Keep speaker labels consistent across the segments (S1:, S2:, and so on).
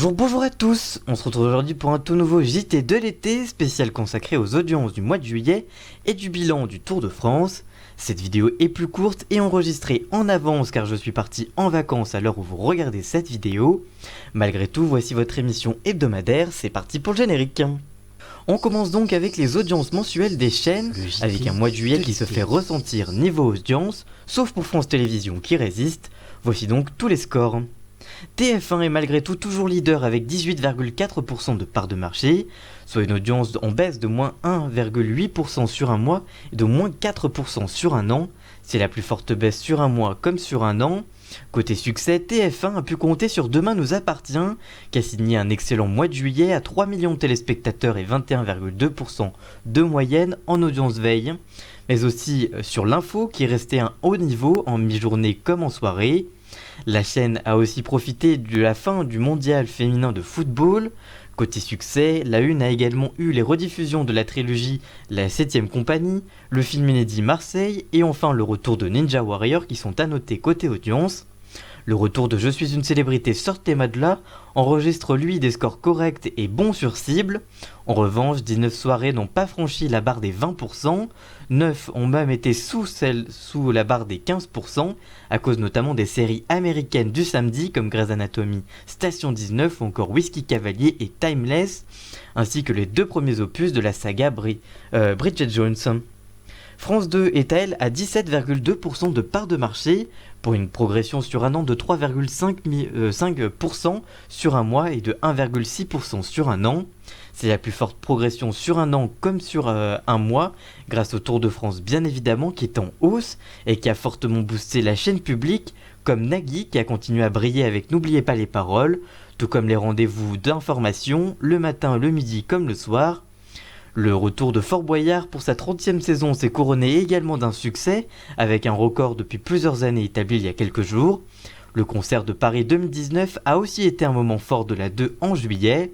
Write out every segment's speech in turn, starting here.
S1: Bonjour à tous, on se retrouve aujourd'hui pour un tout nouveau JT de l'été, spécial consacré aux audiences du mois de juillet et du bilan du Tour de France. Cette vidéo est plus courte et enregistrée en avance car je suis parti en vacances à l'heure où vous regardez cette vidéo. Malgré tout, voici votre émission hebdomadaire, c'est parti pour le générique. On commence donc avec les audiences mensuelles des chaînes, avec un mois de juillet qui se fait ressentir niveau audience, sauf pour France Télévisions qui résiste. Voici donc tous les scores. TF1 est malgré tout toujours leader avec 18,4% de part de marché, soit une audience en baisse de moins 1,8% sur un mois et de moins 4% sur un an. C'est la plus forte baisse sur un mois comme sur un an. Côté succès, TF1 a pu compter sur Demain nous appartient, qui a signé un excellent mois de juillet à 3 millions de téléspectateurs et 21,2% de moyenne en audience veille, mais aussi sur l'info qui est resté à un haut niveau en mi-journée comme en soirée. La chaîne a aussi profité de la fin du mondial féminin de football. Côté succès, la Une a également eu les rediffusions de la trilogie La 7ème compagnie, le film inédit Marseille et enfin le retour de Ninja Warrior qui sont à noter côté audience. Le retour de Je suis une célébrité sortez Madela enregistre lui des scores corrects et bons sur cible. En revanche, 19 soirées n'ont pas franchi la barre des 20%, 9 ont même été sous la barre des 15%, à cause notamment des séries américaines du samedi comme Grey's Anatomy, Station 19 ou encore Whiskey Cavalier et Timeless, ainsi que les deux premiers opus de la saga Bridget Jones. France 2 est elle à 17,2% de part de marché, pour une progression sur un an de 3,5% sur un mois et de 1,6% sur un an. C'est la plus forte progression sur un an comme sur un mois, grâce au Tour de France bien évidemment qui est en hausse et qui a fortement boosté la chaîne publique, comme Nagui qui a continué à briller avec N'oubliez pas les paroles, tout comme les rendez-vous d'information, le matin, le midi comme le soir. Le retour de Fort Boyard pour sa 30e saison s'est couronné également d'un succès, avec un record depuis plusieurs années établi il y a quelques jours. Le concert de Paris 2019 a aussi été un moment fort de la 2 en juillet.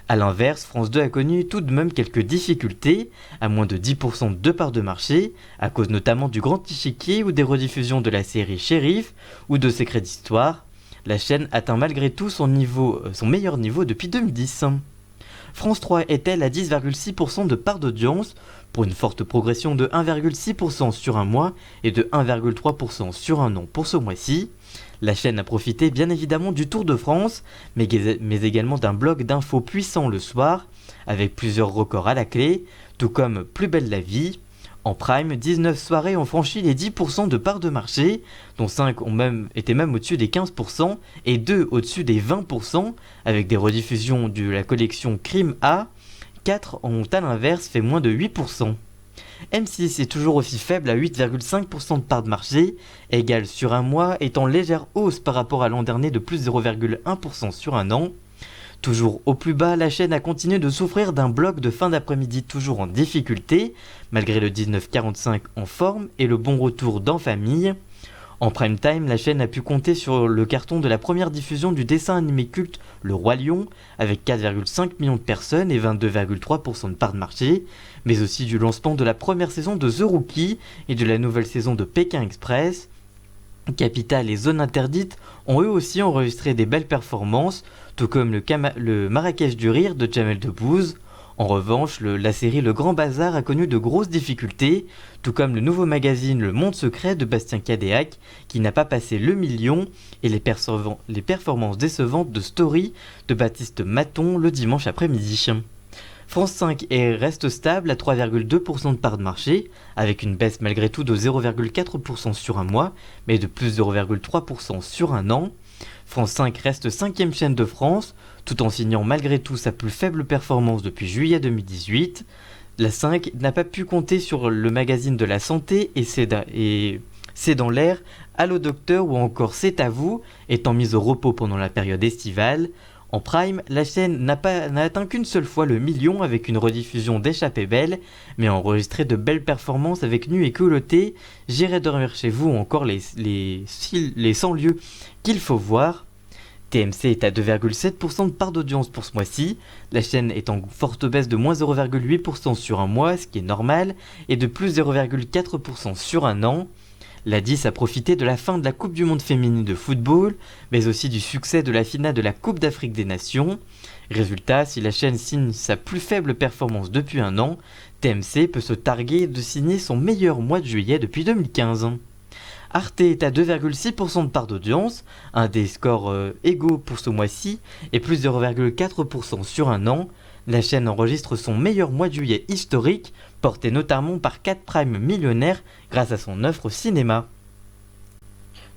S1: A l'inverse, France 2 a connu tout de même quelques difficultés, à moins de 10% de part de marché, à cause notamment du Grand Échiquier ou des rediffusions de la série Shérif ou de Secrets d'Histoire. La chaîne atteint malgré tout son meilleur niveau depuis 2010. France 3 est-elle à 10,6% de part d'audience, pour une forte progression de 1,6% sur un mois et de 1,3% sur un an pour ce mois-ci. La chaîne a profité bien évidemment du Tour de France, mais également d'un bloc d'infos puissant le soir, avec plusieurs records à la clé, tout comme Plus belle la vie. En prime, 19 soirées ont franchi les 10% de part de marché, dont 5 étaient même au-dessus des 15% et 2 au-dessus des 20%, avec des rediffusions de la collection Crime A. 4 ont à l'inverse fait moins de 8%. M6 est toujours aussi faible à 8,5% de part de marché, égale sur un mois, étant en légère hausse par rapport à l'an dernier de plus 0,1% sur un an. Toujours au plus bas, la chaîne a continué de souffrir d'un bloc de fin d'après-midi toujours en difficulté, malgré le 19:45 en forme et le bon retour d'En Famille. En prime time, la chaîne a pu compter sur le carton de la première diffusion du dessin animé culte Le Roi Lion, avec 4,5 millions de personnes et 22,3% de part de marché, mais aussi du lancement de la première saison de The Rookie et de la nouvelle saison de Pékin Express. Capital et Zone Interdite ont eux aussi enregistré des belles performances, tout comme le Marrakech du Rire de Jamel Debbouze. En revanche, la série Le Grand Bazar a connu de grosses difficultés, tout comme le nouveau magazine Le Monde Secret de Bastien Cadéac, qui n'a pas passé le million, et les performances décevantes de Story de Baptiste Maton le dimanche après-midi. France 5 reste stable à 3,2% de part de marché, avec une baisse malgré tout de 0,4% sur un mois, mais de plus 0,3% sur un an. France 5 reste 5ème chaîne de France, tout en signant malgré tout sa plus faible performance depuis juillet 2018. La 5 n'a pas pu compter sur le magazine de la santé et C'est dans l'air, Allô Docteur ou encore C'est à vous, étant mise au repos pendant la période estivale. En prime, la chaîne n'a atteint qu'une seule fois le million avec une rediffusion d'Échappée belle, mais a enregistré de belles performances avec Nu et culotté, J'irai dormir chez vous ou encore les 100 lieux qu'il faut voir. TMC est à 2,7% de part d'audience pour ce mois-ci, la chaîne est en forte baisse de moins 0,8% sur un mois, ce qui est normal, et de plus 0,4% sur un an. La 10 a profité de la fin de la Coupe du Monde féminine de football, mais aussi du succès de la finale de la Coupe d'Afrique des Nations. Résultat, si la chaîne signe sa plus faible performance depuis un an, TMC peut se targuer de signer son meilleur mois de juillet depuis 2015. Arte est à 2,6% de part d'audience, un des scores égaux pour ce mois-ci, et plus 0,4% sur un an. La chaîne enregistre son meilleur mois de juillet historique, porté notamment par 4 Prime millionnaires grâce à son offre cinéma.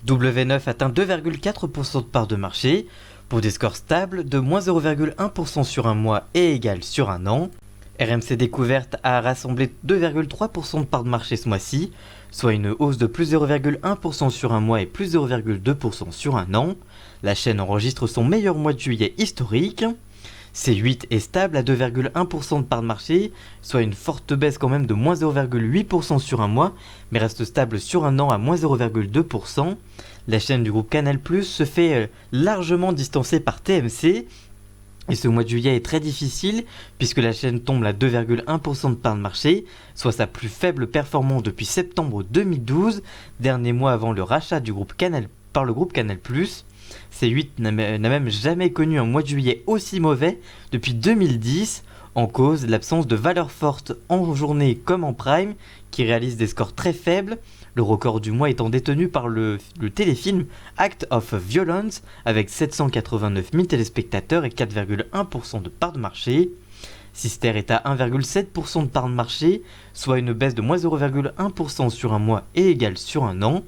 S1: W9 atteint 2,4% de part de marché, pour des scores stables de moins 0,1% sur un mois et égal sur un an. RMC Découverte a rassemblé 2,3% de part de marché ce mois-ci, soit une hausse de plus 0,1% sur un mois et plus 0,2% sur un an. La chaîne enregistre son meilleur mois de juillet historique. C8 est stable à 2,1% de part de marché, soit une forte baisse quand même de moins 0,8% sur un mois, mais reste stable sur un an à moins 0,2%. La chaîne du groupe Canal+ se fait largement distancer par TMC, et ce mois de juillet est très difficile puisque la chaîne tombe à 2,1% de part de marché, soit sa plus faible performance depuis septembre 2012, dernier mois avant le rachat du groupe par le groupe Canal+. C8 n'a même jamais connu un mois de juillet aussi mauvais depuis 2010, en cause l'absence de valeurs fortes en journée comme en prime, qui réalise des scores très faibles, le record du mois étant détenu par le téléfilm Act of Violence avec 789 000 téléspectateurs et 4,1% de part de marché. Sister est à 1,7% de part de marché, soit une baisse de moins 0,1% sur un mois et égale sur un an.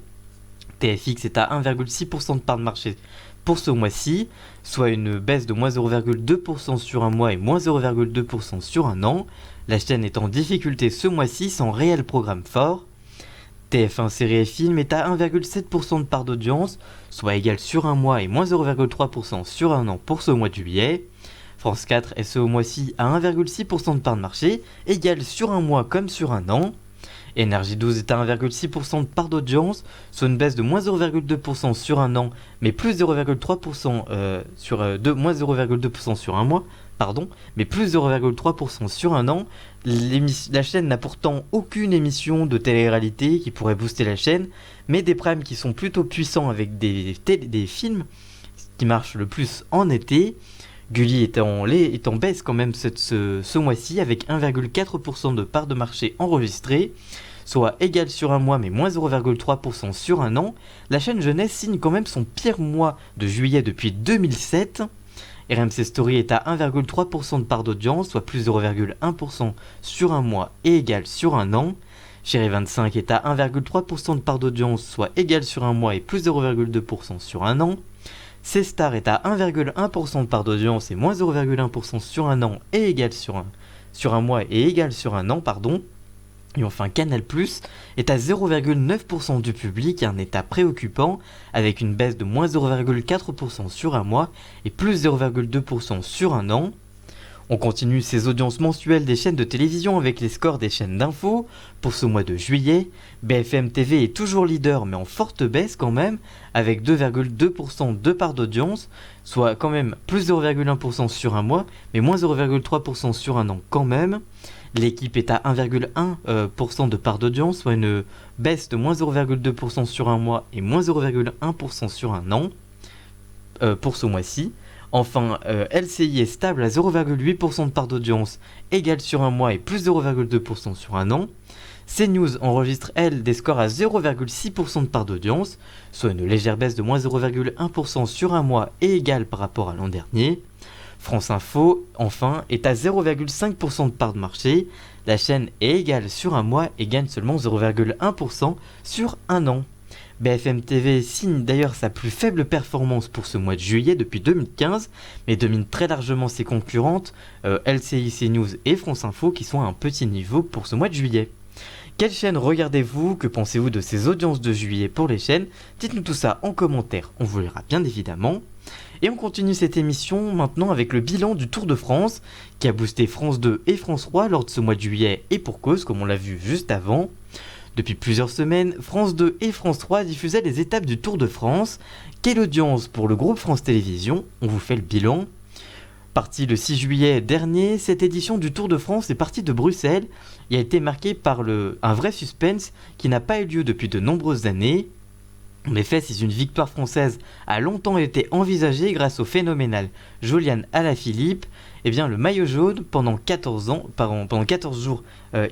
S1: TFX est à 1,6% de part de marché pour ce mois-ci, soit une baisse de moins 0,2% sur un mois et moins 0,2% sur un an. La chaîne est en difficulté ce mois-ci sans réel programme fort. TF1 Série et Film est à 1,7% de part d'audience, soit égal sur un mois et moins 0,3% sur un an pour ce mois de juillet. France 4 est ce mois-ci à 1,6% de part de marché, égal sur un mois comme sur un an. Énergie 12 est à 1,6% de part d'audience, soit une baisse de moins 0,2% sur un an, mais plus 0,3% moins 0,2% sur un mois, mais plus 0,3% sur un an. La chaîne n'a pourtant aucune émission de télé-réalité qui pourrait booster la chaîne, mais des primes qui sont plutôt puissants avec des films qui marchent le plus en été. Gulli est en baisse quand même ce mois-ci avec 1,4% de part de marché enregistrée, soit égal sur un mois mais moins 0,3% sur un an. La chaîne jeunesse signe quand même son pire mois de juillet depuis 2007. RMC Story est à 1,3% de part d'audience, soit plus 0,1% sur un mois et égal sur un an. Chérie 25 est à 1,3% de part d'audience, soit égal sur un mois et plus 0,2% sur un an. C-Star est à 1,1% de part d'audience et moins 0,1% sur un an et égal sur un mois et égal sur un an, Et enfin Canal+ est à 0,9% du public, un état préoccupant, avec une baisse de moins 0,4% sur un mois et plus 0,2% sur un an. On continue ces audiences mensuelles des chaînes de télévision avec les scores des chaînes d'infos. Pour ce mois de juillet, BFM TV est toujours leader mais en forte baisse quand même, avec 2,2% de part d'audience, soit quand même plus 0,1% sur un mois, mais moins 0,3% sur un an quand même. L'équipe est à 1,1% de part d'audience, soit une baisse de moins 0,2% sur un mois et moins 0,1% sur un an pour ce mois-ci. Enfin, LCI est stable à 0,8% de part d'audience, égale sur un mois et plus 0,2% sur un an. CNews enregistre, elle, des scores à 0,6% de part d'audience, soit une légère baisse de moins 0,1% sur un mois et égale par rapport à l'an dernier. France Info, enfin, est à 0,5% de part de marché. La chaîne est égale sur un mois et gagne seulement 0,1% sur un an. BFM TV signe d'ailleurs sa plus faible performance pour ce mois de juillet depuis 2015, mais domine très largement ses concurrentes, LCI, CNews et France Info, qui sont à un petit niveau pour ce mois de juillet. Quelle chaîne regardez-vous? Que pensez-vous de ces audiences de juillet pour les chaînes? Dites-nous tout ça en commentaire, on vous lira bien évidemment. Et on continue cette émission maintenant avec le bilan du Tour de France, qui a boosté France 2 et France 3 lors de ce mois de juillet, et pour cause, comme on l'a vu juste avant. Depuis plusieurs semaines, France 2 et France 3 diffusaient les étapes du Tour de France. Quelle audience pour le groupe France Télévisions? On vous fait le bilan. Parti le 6 juillet dernier, cette édition du Tour de France est partie de Bruxelles et a été marquée par un vrai suspense qui n'a pas eu lieu depuis de nombreuses années. En effet, si une victoire française a longtemps été envisagée grâce au phénoménal Julian Alaphilippe, eh bien le maillot jaune, pendant 14 jours,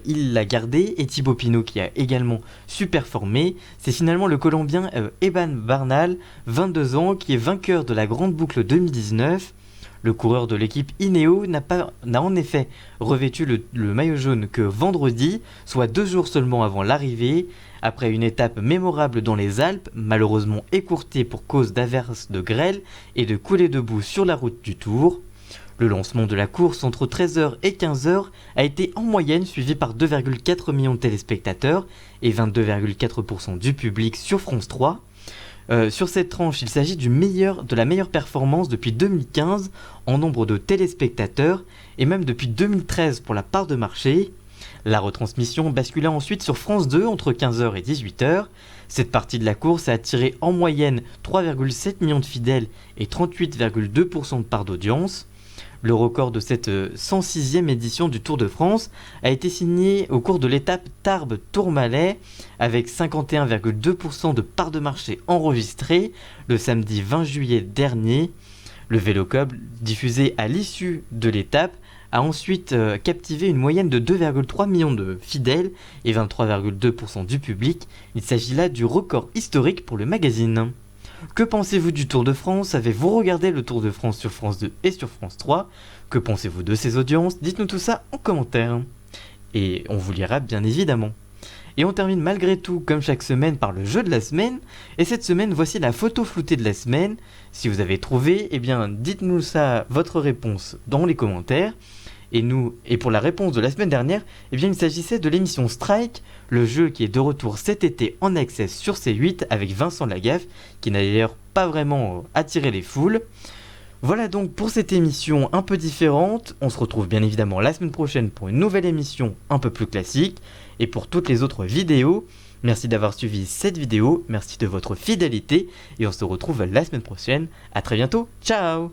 S1: il l'a gardé, et Thibaut Pinot, qui a également su performer, c'est finalement le Colombien Eban Bernal, 22 ans, qui est vainqueur de la Grande Boucle 2019. Le coureur de l'équipe Ineos n'a en effet revêtu le maillot jaune que vendredi, soit 2 jours seulement avant l'arrivée, après une étape mémorable dans les Alpes, malheureusement écourtée pour cause d'averses de grêle et de coulées de boue sur la route du Tour. Le lancement de la course entre 13h et 15h a été en moyenne suivi par 2,4 millions de téléspectateurs et 22,4% du public sur France 3. Sur cette tranche, il s'agit de la meilleure performance depuis 2015 en nombre de téléspectateurs et même depuis 2013 pour la part de marché. La retransmission bascula ensuite sur France 2 entre 15h et 18h. Cette partie de la course a attiré en moyenne 3,7 millions de fidèles et 38,2% de part d'audience. Le record de cette 106e édition du Tour de France a été signé au cours de l'étape Tarbes-Tourmalet avec 51,2% de part de marché enregistrée le samedi 20 juillet dernier. Le Vélo Club, diffusé à l'issue de l'étape, a ensuite captivé une moyenne de 2,3 millions de fidèles et 23,2% du public. Il s'agit là du record historique pour le magazine. Que pensez-vous du Tour de France? Avez-vous regardé le Tour de France sur France 2 et sur France 3? Que pensez-vous de ces audiences? Dites-nous tout ça en commentaire. Et on vous lira bien évidemment. Et on termine malgré tout, comme chaque semaine, par le jeu de la semaine. Et cette semaine, voici la photo floutée de la semaine. Si vous avez trouvé, eh bien, dites-nous ça, votre réponse, dans les commentaires. Et pour la réponse de la semaine dernière, eh bien, il s'agissait de l'émission Strike, le jeu qui est de retour cet été en access sur C8 avec Vincent Lagaffe, qui n'a d'ailleurs pas vraiment attiré les foules. Voilà donc pour cette émission un peu différente. On se retrouve bien évidemment la semaine prochaine pour une nouvelle émission un peu plus classique. Et pour toutes les autres vidéos, merci d'avoir suivi cette vidéo, merci de votre fidélité et on se retrouve la semaine prochaine. A très bientôt, ciao!